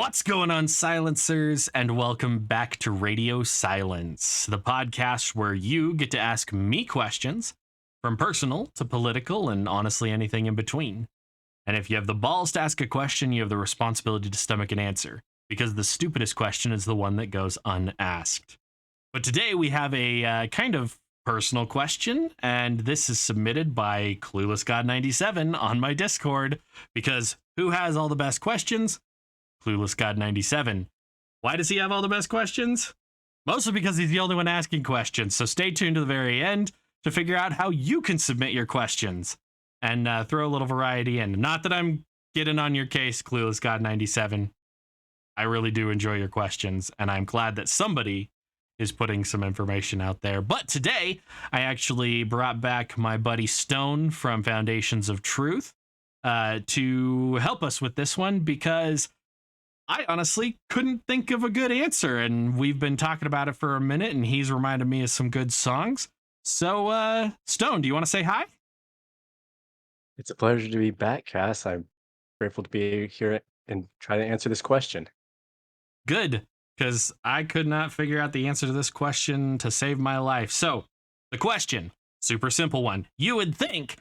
What's going on, silencers, and welcome back to Radio Silence, the podcast where you get to ask me questions from personal to political and honestly anything in between. And if you have the balls to ask a question, you have the responsibility to stomach an answer, because the stupidest question is the one that goes unasked. But today we have a kind of personal question, and this is submitted by Clueless God 97 on my Discord, because who has all the best questions? Clueless God 97. Why does he have all the best questions? Mostly because he's the only one asking questions, so stay tuned to the very end to figure out how you can submit your questions and throw a little variety in. Not that I'm getting on your case, Clueless God 97. I really do enjoy your questions, and I'm glad that somebody is putting some information out there. But today, I actually brought back my buddy Stone from Foundations of Truth to help us with this one, because I honestly couldn't think of a good answer, and we've been talking about it for a minute, and he's reminded me of some good songs. So, Stone, do you want to say hi? It's a pleasure to be back, Cass. I'm grateful to be here and try to answer this question. Good, because I could not figure out the answer to this question to save my life. So, the question, super simple one. You would think,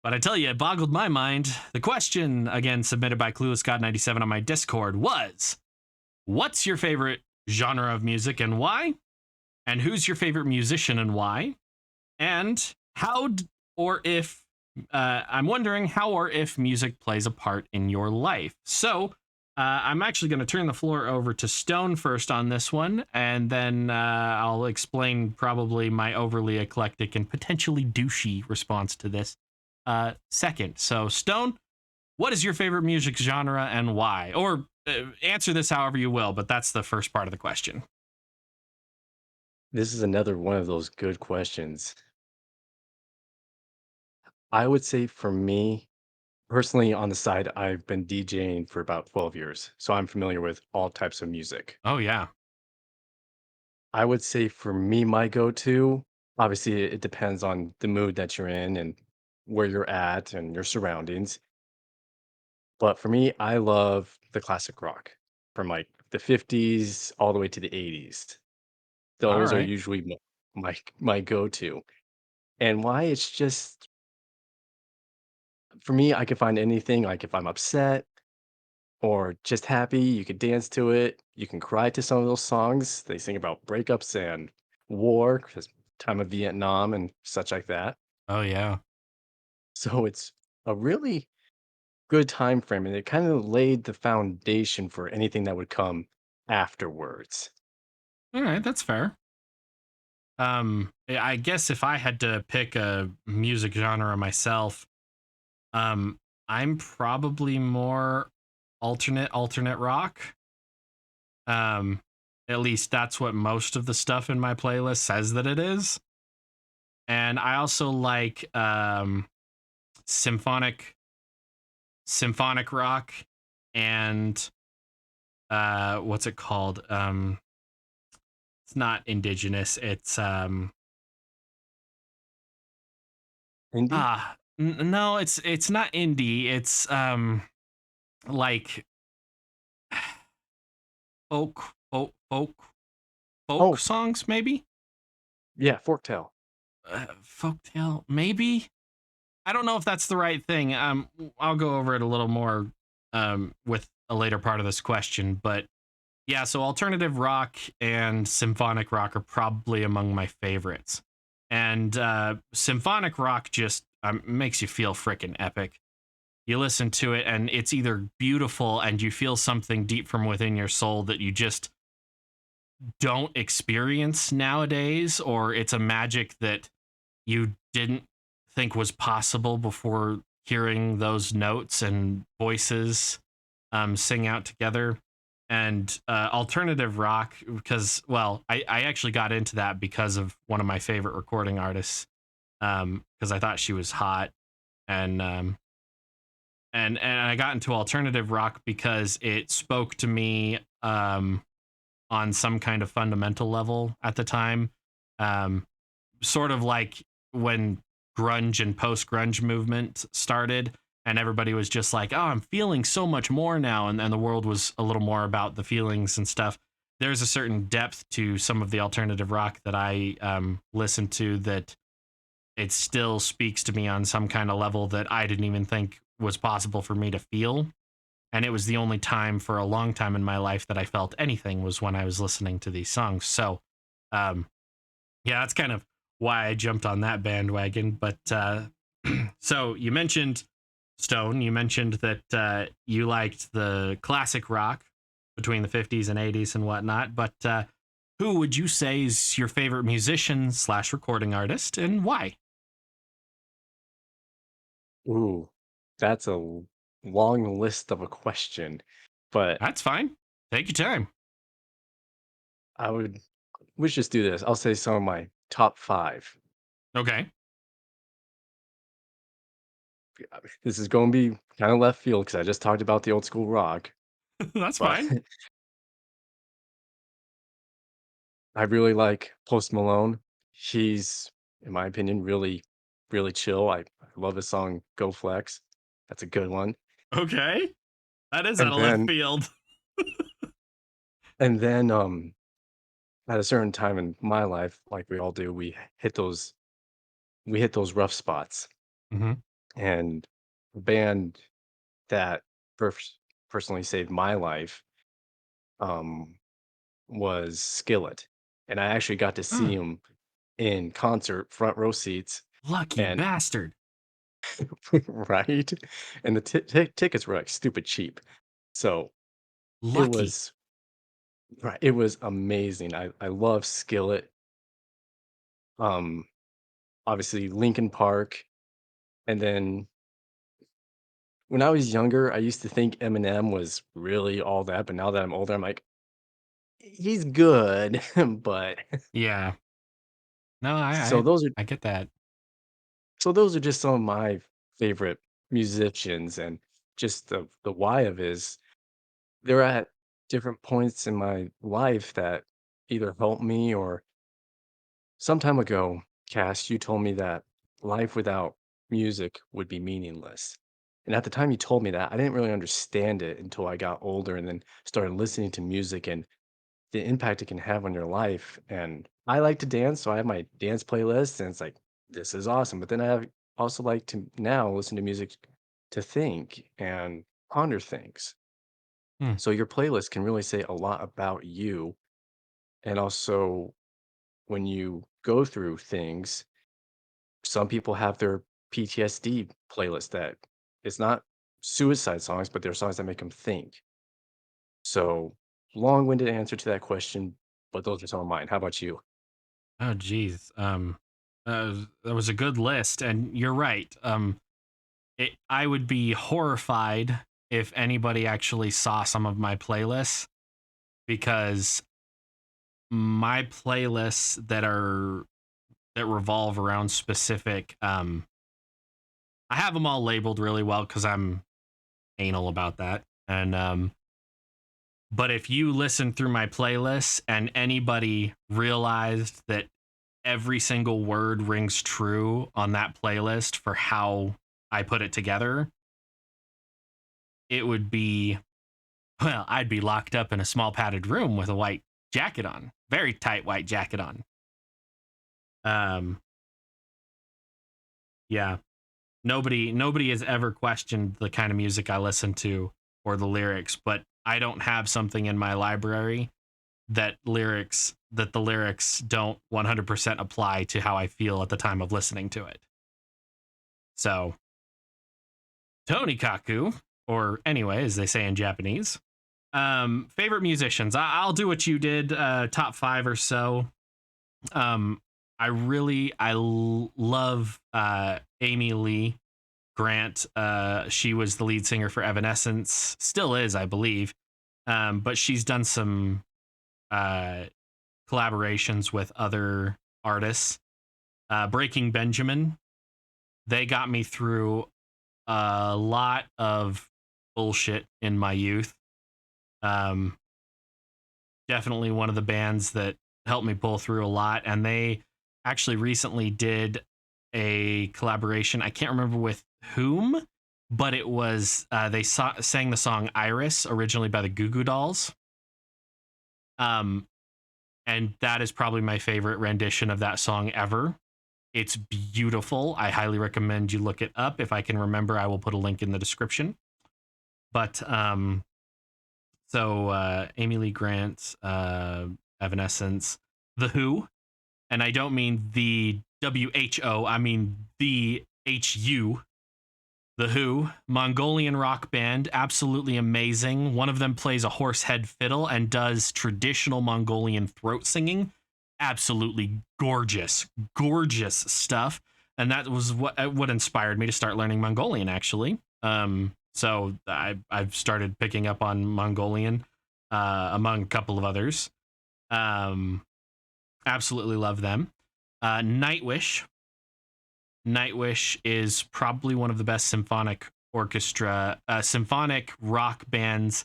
but I tell you, it boggled my mind. The question, again submitted by Clueless God 97 on my Discord, was: what's your favorite genre of music and why? And who's your favorite musician and why? And or if I'm wondering how or if music plays a part in your life. So I'm actually going to turn the floor over to Stone first on this one, and then I'll explain probably my overly eclectic and potentially douchey response to this second. So, Stone, what is your favorite music genre and why? Or answer this however you will, but that's the first part of the question. This is another one of those good questions. I would say for me, personally, on the side, I've been DJing for about 12 years, so I'm familiar with all types of music. Oh, yeah. I would say for me, my go to, obviously, it depends on the mood that you're in and where you're at and your surroundings. But for me, I love the classic rock from like the 50s all the way to the 80s. All Those are right. usually my go-to. And why? It's just for me, I can find anything, like, if I'm upset or just happy, you could dance to it, you can cry to some of those songs. They sing about breakups and war, 'cause time of Vietnam and such like that. Oh, yeah. So it's a really good time frame, and it kinda laid the foundation for anything that would come afterwards. All right. That's fair. I guess if I had to pick a music genre myself, I'm probably more alternate rock. Um, at least that's what most of the stuff in my playlist says that it is. And I also like symphonic symphonic rock and what's it called? It's not indigenous. It's Indie? no, it's not indie. It's like folk folk folk folk Oh, songs maybe. yeah, Forktail. Folktale maybe. I don't know if that's the right thing. I'll go over it a little more with a later part of this question, but yeah, so alternative rock and symphonic rock are probably among my favorites. And symphonic rock just makes you feel freaking epic. You listen to it, and it's either beautiful and you feel something deep from within your soul that you just don't experience nowadays, or it's a magic that you didn't think was possible before hearing those notes and voices sing out together. And alternative rock, because, well, I actually got into that because of one of my favorite recording artists, because I thought she was hot. And and I got into alternative rock because it spoke to me on some kind of fundamental level at the time. Um, Sort of like when grunge and post grunge movement started. and everybody was just like, oh, I'm feeling so much more now. And the world was a little more about the feelings and stuff. There's a certain depth to some of the alternative rock that I listen to that it still speaks to me on some kind of level that I didn't even think was possible for me to feel. And it was the only time for a long time in my life that I felt anything was when I was listening to these songs. So, um, yeah, that's kind of why I jumped on that bandwagon. But so you mentioned Stone. You mentioned that you liked the classic rock between the 50s and 80s and whatnot. But who would you say is your favorite musician slash recording artist, and why? Ooh, that's a long list of a question, but That's fine. Take your time. I would let's just do this. I'll say some of my top 5. Okay. This is gonna be kinda left field because I just talked about the old school rock, That's but fine. I really like Post Malone. He's, in my opinion, really, really chill. I love his song "Go Flex." That's a good one. Okay. That is out And of left then field. and then, at a certain time in my life, like we all do, we hit those rough spots. Hmm. And the band that personally saved my life, um, was Skillet, and I actually got to see Mm, him in concert, front row seats, lucky and bastard. right? And the tickets were, like, stupid cheap. So, it Lucky. was right, it was amazing. I love Skillet, um, obviously Linkin Park, and then when I was younger, I used to think Eminem was really all that, but now that I'm older, I'm like, "He's good," but Yeah. No, I so I, those are I get that. those are just some of my favorite musicians, and just the why of is they're at different points in my life that either helped me or some time ago, Cass, you told me that life without music would be meaningless. And at the time you told me that, I didn't really understand it until I got older and then started listening to music and the impact it can have on your life. And I like to dance, so I have my dance playlist, and it's like, this is awesome. But then also like to now listen to music to think and ponder things. Hmm. So your playlist can really say a lot about you. And also, when you go through things, some people have their PTSD playlist that it's not suicide songs, but they're songs that make them think. So, long-winded answer to that question, but those are some of mine. How about you? Oh, geez. That was a good list, and you're right. I would be horrified if anybody actually saw some of my playlists because my playlists that revolve around specific. I have them all labeled really well because I'm anal about that, and but if you listen through my playlists and anybody realized that every single word rings true on that playlist for how I put it together, it would be, well, I'd be locked up in a small padded room with a white jacket on, very tight white jacket on. Um, yeah, nobody has ever questioned the kind of music I listen to or the lyrics, but I don't have something in my library that the lyrics don't 100% apply to how I feel at the time of listening to it. So, Tony Kaku, or anyway, as they say in Japanese. Favorite musicians. I'll do what you did, top five or so. Um, I love Amy Lee Grant. She was the lead singer for Evanescence, still is, I believe. But she's done some uh, collaborations with other artists. Breaking Benjamin, they got me through a lot of bullshit in my youth. Um, Definitely one of the bands that helped me pull through a lot. And they actually recently did a collaboration. I can't remember with whom, but it was sang the song Iris originally by the Goo Goo Dolls. Um, and that is probably my favorite rendition of that song ever. It's beautiful. I highly recommend you look it up. If I can remember, I will put a link in the description. But Amy Lee Grant, Evanescence, The Who, and I don't mean the WHO, I mean the HU, The Who, Mongolian rock band, absolutely amazing. One of them plays a horsehead fiddle and does traditional Mongolian throat singing. Absolutely gorgeous, gorgeous stuff. And that was what inspired me to start learning Mongolian, actually. So I've started picking up on Mongolian, among a couple of others. Absolutely love them. Nightwish. Nightwish is probably one of the best symphonic rock bands.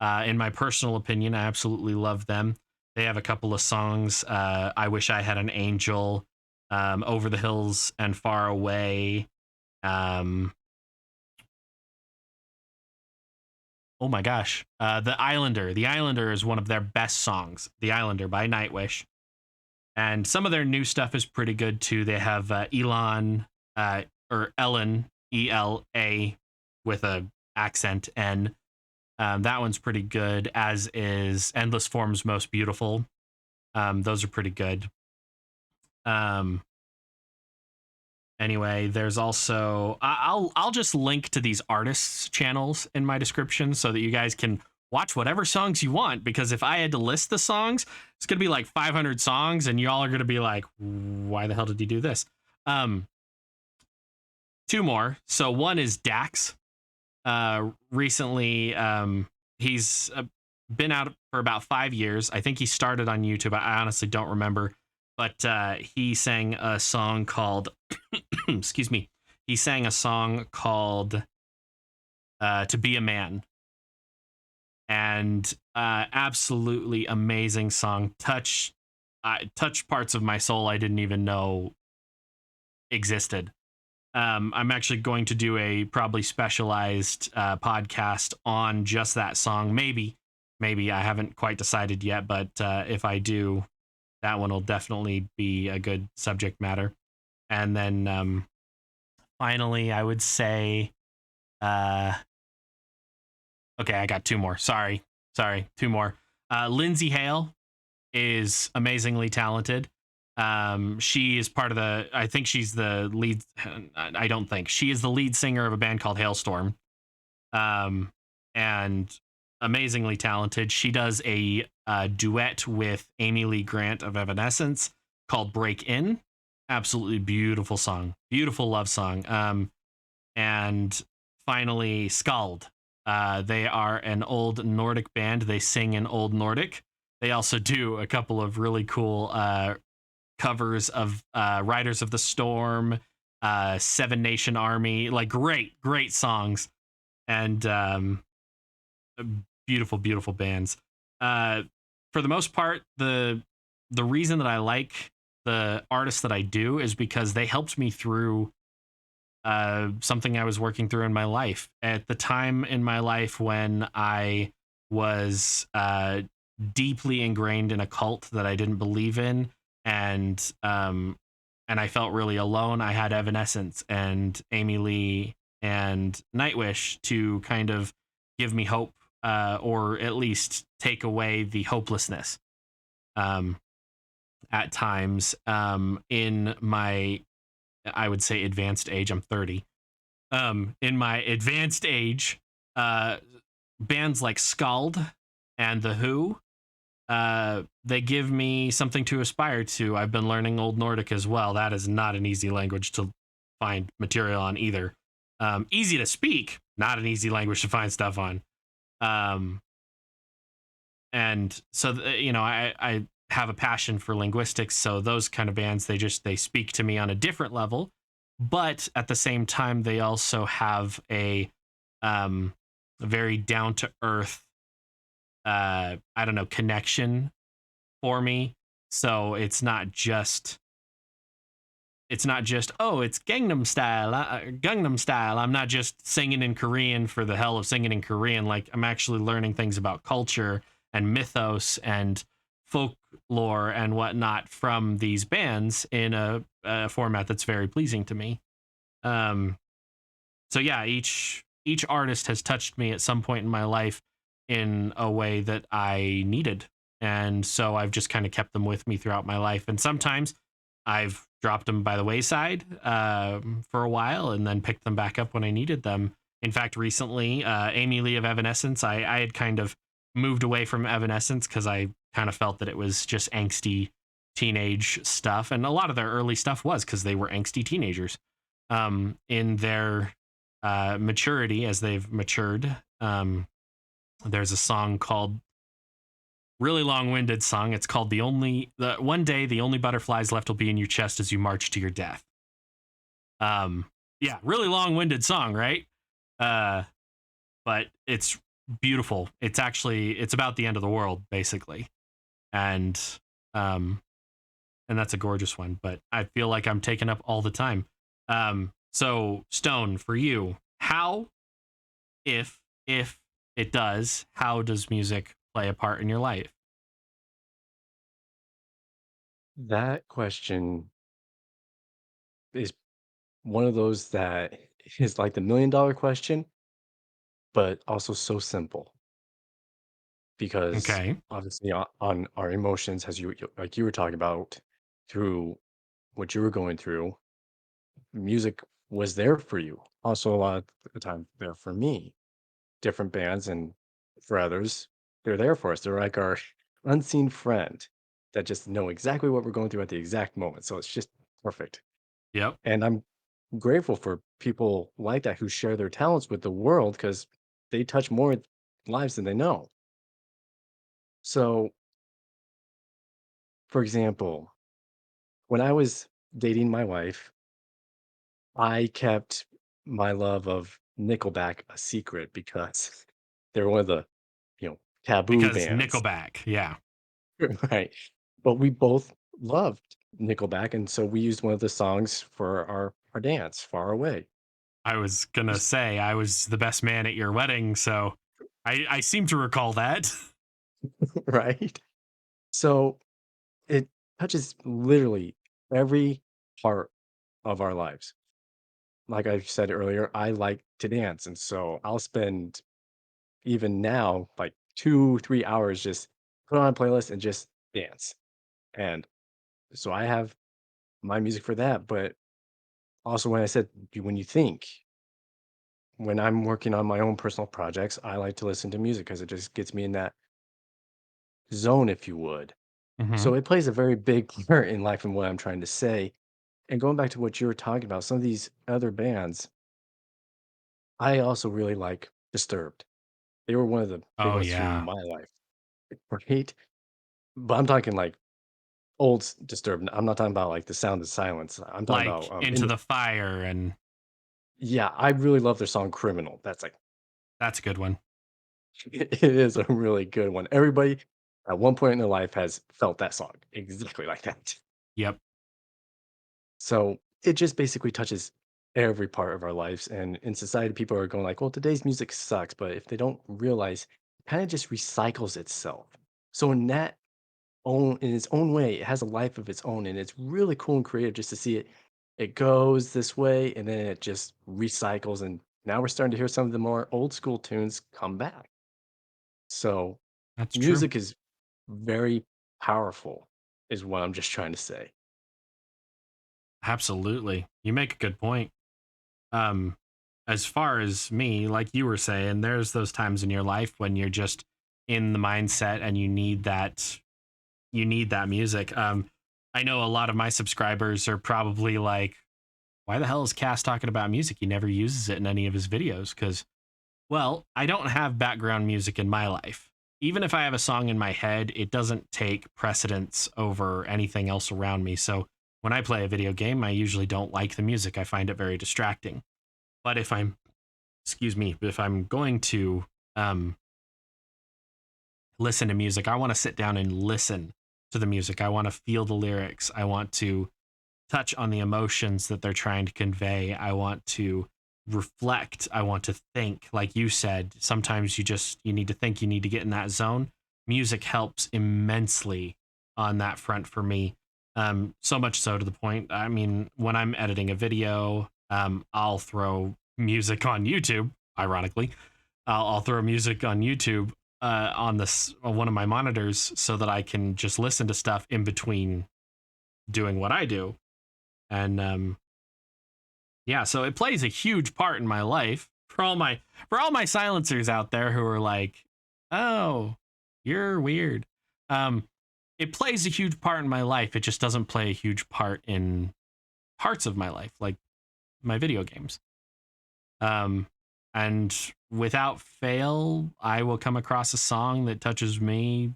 In my personal opinion, I absolutely love them. They have a couple of songs. I Wish I Had an Angel, Over the Hills and Far Away. Oh my gosh. The Islander. The Islander is one of their best songs. The Islander by Nightwish. And some of their new stuff is pretty good too. They have Ellen, ELA with a accent N. That one's pretty good, as is Endless Forms Most Beautiful. Those are pretty good. Anyway, there's also I'll just link to these artists' channels in my description so that you guys can watch whatever songs you want, because if I had to list the songs, it's gonna be like 500 songs and y'all are gonna be like, why the hell did he do this? Two more. So one is Dax. Recently, he's been out for about 5 years. I think he started on YouTube. I honestly don't remember, but he sang a song called excuse me, he sang a song called To Be a Man, and absolutely amazing song. Touch parts of my soul I didn't even know existed. I'm actually going to do a probably specialized podcast on just that song. Maybe I haven't quite decided yet, but if I do, that one will definitely be a good subject matter. And then finally, I would say, okay, I got two more. Sorry, two more. Lindsay Hale is amazingly talented. She is part of I think she's the lead. I don't think she is the lead singer of a band called Hailstorm. And amazingly talented. She does a duet with Amy Lee Grant of Evanescence called Break In. Absolutely beautiful song, beautiful love song. And finally, Skald. They are an old Nordic band. They sing in Old Nordic. They also do a couple of really cool covers of Riders of the Storm, Seven Nation Army, like great songs, and beautiful bands. For the most part, the reason that I like the artists that I do is because they helped me through something I was working through in my life. At the time in my life when I was deeply ingrained in a cult that I didn't believe in, and I felt really alone, I had Evanescence and Amy Lee and Nightwish to kind of give me hope, or at least take away the hopelessness at times. In my, I would say, advanced age, I'm 30. In my advanced age, bands like Skald and The Who, they give me something to aspire to. I've been learning Old Nordic as well. That is not an easy language to find material on either. Easy to speak, not an easy language to find stuff on. And so, I have a passion for linguistics. So those kind of bands, they speak to me on a different level, but at the same time, they also have a very down to earth, I don't know, connection for me. So it's not just it's not just, oh, it's Gangnam Style. I'm not just singing in Korean for the hell of singing in Korean. Like, I'm actually learning things about culture and mythos and folklore and whatnot from these bands in a format that's very pleasing to me. Um, so yeah, each artist has touched me at some point in my life in a way that I needed. And so I've just kind of kept them with me throughout my life. And sometimes I've dropped them by the wayside for a while and then picked them back up when I needed them. In fact, recently, Amy Lee of Evanescence, I had kind of moved away from Evanescence because I kind of felt that it was just angsty teenage stuff. And a lot of their early stuff was because they were angsty teenagers in their maturity as they've matured. There's a song called really long-winded song. It's called the one day the only butterflies left will be in your chest as you march to your death. Yeah, really long-winded song, right? But it's beautiful. It's about the end of the world basically, and that's a gorgeous one. But I feel like I'm taken up all the time. So Stone, for you, how, if it does, how does music play a part in your life? That question is one of those that is like the $1,000,000 question, but also so simple because Okay, obviously on our emotions, as like you were talking about through what you were going through, music was there for you. Also, a lot of the time there for me. Different bands and for others, they're there for us. They're like our unseen friend that just know exactly what we're going through at the exact moment. So it's just perfect. yep, And I'm grateful for people like that who share their talents with the world because they touch more lives than they know. So, for example, when I was dating my wife, I kept my love of Nickelback a secret because they're one of the, taboo because bands. Nickelback, yeah. Right. But we both loved Nickelback, and so we used one of the songs for our dance, "Far Away." I was gonna Just say I was the best man at your wedding, so I seem to recall that. right? So, it touches literally every part of our lives. Like I said earlier, I like to dance, and so I'll spend even now, like, 2, 3 hours just put on a playlist and just dance, and so I have my music for that, but also when I said when you think when I'm working on my own personal projects, I like to listen to music because it just gets me in that zone, if you would. Hmm. So it plays a very big part in life and what I'm trying to say. And going back to what you were talking about, some of these other bands, I also really like Disturbed. They were one of the big Oh ones through yeah, my life, right? But I'm talking like Disturbed. I'm not talking about like the Sound of Silence. I'm talking about like Into the Fire, and yeah, I really love their song Criminal. That's like that's a good one. it is a really good one. Everybody at one point in their life has felt that song exactly like that. Yep, So it just basically touches every part of our lives. And in society, people are going like, well, today's music sucks. But if they don't realize, it kind of just recycles itself. So in its own way, it has a life of its own. And it's really cool and creative just to see it goes this way and then it just recycles. And now we're starting to hear some of the more old school tunes come back. So that's true. music is very powerful, is what I'm just trying to say. Absolutely, you make a good point. Um, as far as me, like you were saying, there's those times in your life when you're just in the mindset and you need that music. I know a lot of my subscribers are probably like, why the hell is Cass talking about music? He never uses it in any of his videos. Because, well, I don't have background music in my life. Even if I have a song in my head, it doesn't take precedence over anything else around me. So when I play a video game, I usually don't like the music. I find it very distracting. But if I'm, excuse me, if I'm going to um, listen to music, I want to sit down and listen to the music. I want to feel the lyrics. I want to touch on the emotions that they're trying to convey. I want to reflect. I want to think. Like you said, sometimes you need to think, you need to get in that zone. Music helps immensely on that front for me. So much so to the point, I mean, when I'm editing a video, I'll throw music on YouTube, ironically. I'll throw music on YouTube on this on one of my monitors so that I can just listen to stuff in between doing what I do. And yeah, so it plays a huge part in my life. For all my silencers out there who are like, "Oh, you're weird." Um it plays a huge part in my life. It just doesn't play a huge part in parts of my life, like my video games. Um, and without fail, I will come across a song that touches me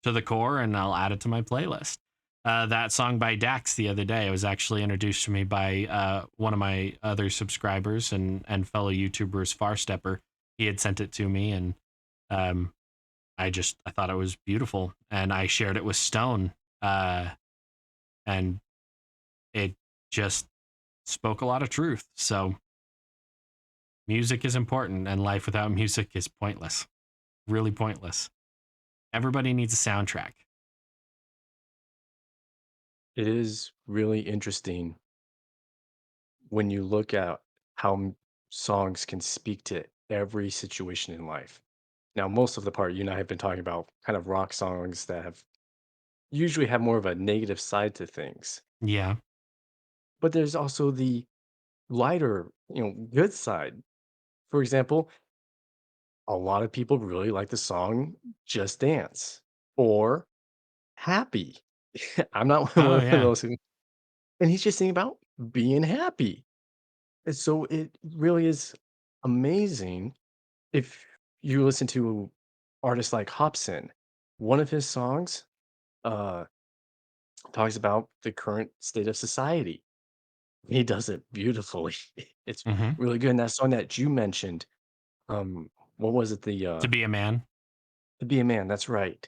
to the core, and I'll add it to my playlist. That song by Dax the other day was actually introduced to me by one of my other subscribers and fellow YouTubers, Farstepper. He had sent it to me, and um, I thought it was beautiful, and I shared it with Stone, and it just spoke a lot of truth. So music is important, and life without music is pointless, really pointless. Everybody needs a soundtrack. It is really interesting when you look at how songs can speak to every situation in life. Now, most of the part you and I have been talking about kind of rock songs that have usually have more of a negative side to things. Yeah. But there's also the lighter, good side. For example, a lot of people really like the song Just Dance or Happy. I'm not one Oh of yeah. those and he's just singing about being happy. And so it really is amazing if you listen to artists like Hobson. One of his songs uh talks about the current state of society. He does it beautifully. It's Hmm. really good. And that song that you mentioned, what was it? To be a man. To Be a Man, that's right.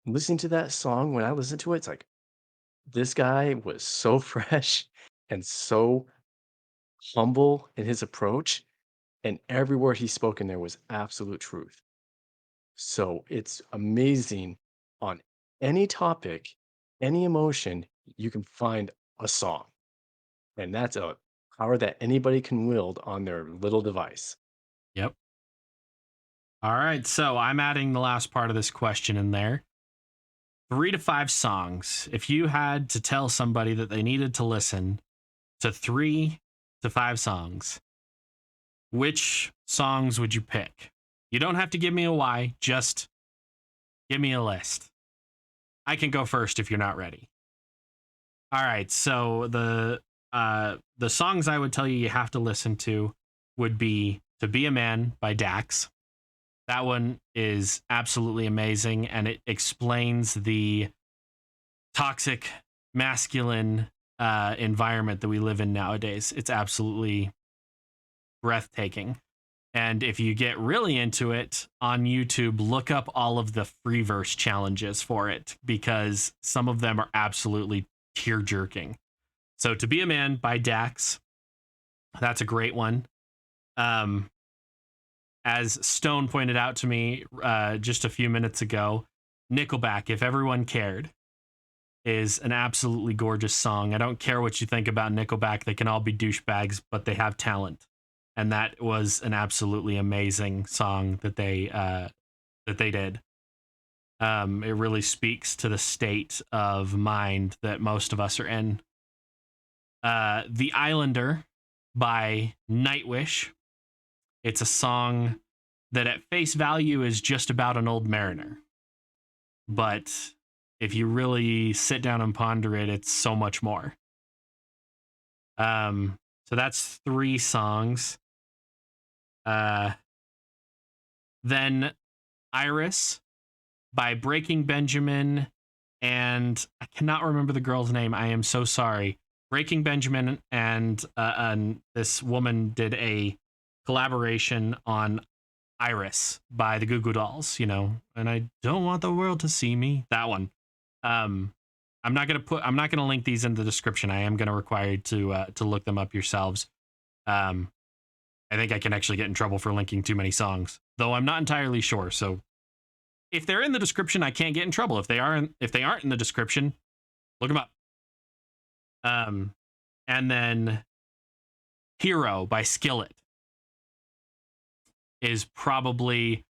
Listening to that song, when I listen to it, it's like, this guy was so fresh and so humble in his approach, and every word he spoke in there was absolute truth. So it's amazing on any topic, any emotion, you can find a song. And that's a power that anybody can wield on their little device. Yep. All right. So I'm adding the last part of this question in there. 3 to 5 songs. If you had to tell somebody that they needed to listen to 3 to 5 songs, which songs would you pick? You don't have to give me a why, just give me a list. I can go first if you're not ready. All right, so the songs I would tell you have to listen to would be "To Be a Man" by Dax. That one is absolutely amazing, and it explains the toxic masculine environment that we live in nowadays. It's absolutely breathtaking. And if you get really into it on YouTube, look up all of the free verse challenges for it because some of them are absolutely tear jerking. So, "To Be a Man" by Dax, that's a great one. Um, as Stone pointed out to me just a few minutes ago, Nickelback, "If Everyone Cared," is an absolutely gorgeous song. I don't care what you think about Nickelback, they can all be douchebags, but they have talent. And that was an absolutely amazing song that they did. It really speaks to the state of mind that most of us are in. "The Islander" by Nightwish. It's a song that at face value is just about an old mariner. But if you really sit down and ponder it, it's so much more. So that's 3 songs. Uh, then "Iris" by Breaking Benjamin, and I cannot remember the girl's name. I am so sorry. Breaking Benjamin and this woman did a collaboration on "Iris" by the Goo Goo Dolls, and I don't want the world to see me. That one. Um, I'm not gonna link these in the description. I am gonna require you to look them up yourselves. Um, I think I can actually get in trouble for linking too many songs, though I'm not entirely sure. So if they're in the description, I can't get in trouble. If they aren't in the description, look them up. And then Hero by Skillet is probably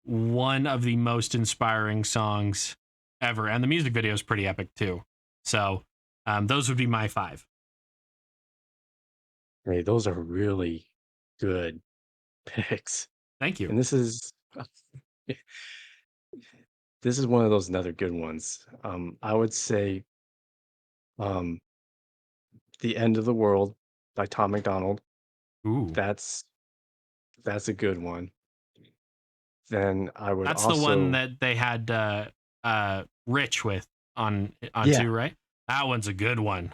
one of the most inspiring songs ever. And the music video is pretty epic too. So those would be my 5. Hey, those are really good picks. Thank you. And this is one of those another good ones. I would say um The End of the World by Tom McDonald. Ooh. That's that's a good one. Then I would That's the one also that they had Rich with on yeah, two, right? That one's a good one.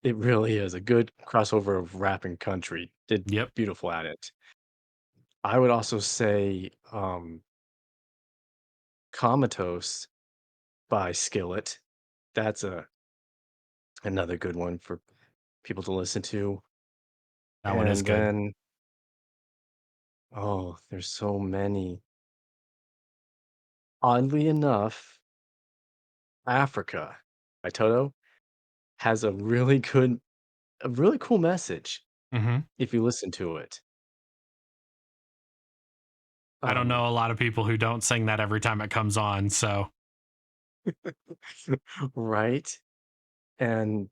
it really is a good crossover of rap and country. Did Yep. beautiful at it. I would also say Comatose by Skillet. That's another good one for people to listen to. That one is And good. then oh, there's so many. Oddly enough, Africa by Toto has a really cool message Hmm. if you listen to it. I don't Um, know a lot of people who don't sing that every time it comes on. So right? And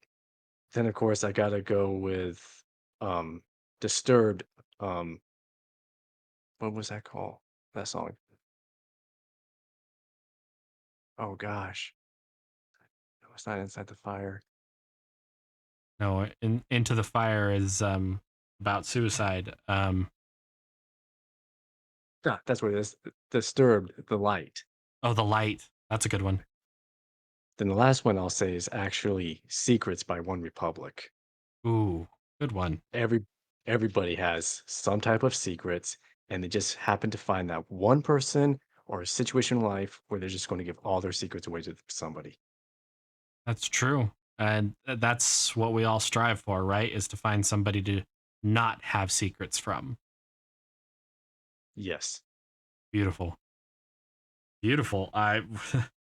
then of course I gotta go with um Disturbed. Um, what was that called? That song. Oh gosh. No, it's not Inside the Fire. no, Into the Fire is about suicide. Ah, that's what it is. Disturbed, the light. Oh, The Light. That's a good one. Then the last one I'll say is actually Secrets by One Republic. Ooh, good one. Every everybody has some type of secrets, and they just happen to find that one person or a situation in life where they're just going to give all their secrets away to somebody. That's true. And that's what we all strive for, right? Is to find somebody to not have secrets from. Yes. Beautiful. Beautiful. I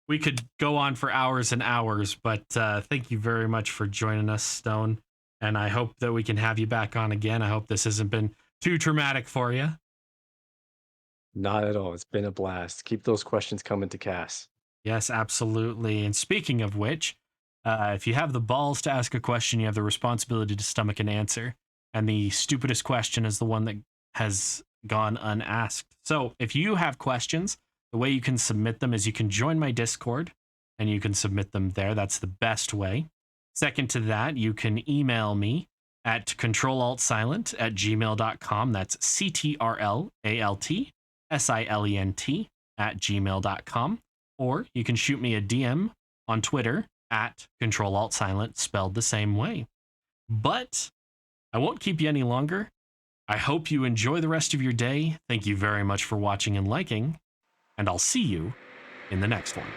we could go on for hours and hours, but thank you very much for joining us, Stone. And I hope that we can have you back on again. I hope this hasn't been too traumatic for you. Not at all. It's been a blast. Keep those questions coming to Cass. Yes, absolutely. And speaking of which, if you have the balls to ask a question, you have the responsibility to stomach an answer. And the stupidest question is the one that has gone unasked. So if you have questions, the way you can submit them is you can join my Discord and you can submit them there. That's the best way. Second to that, you can email me at controlaltsilent@gmail.com. That's CTRLALTSILENT@gmail.com. Or you can shoot me a DM on Twitter at controlaltsilent, spelled the same way. But I won't keep you any longer. I hope you enjoy the rest of your day. Thank you very much for watching and liking, and I'll see you in the next one.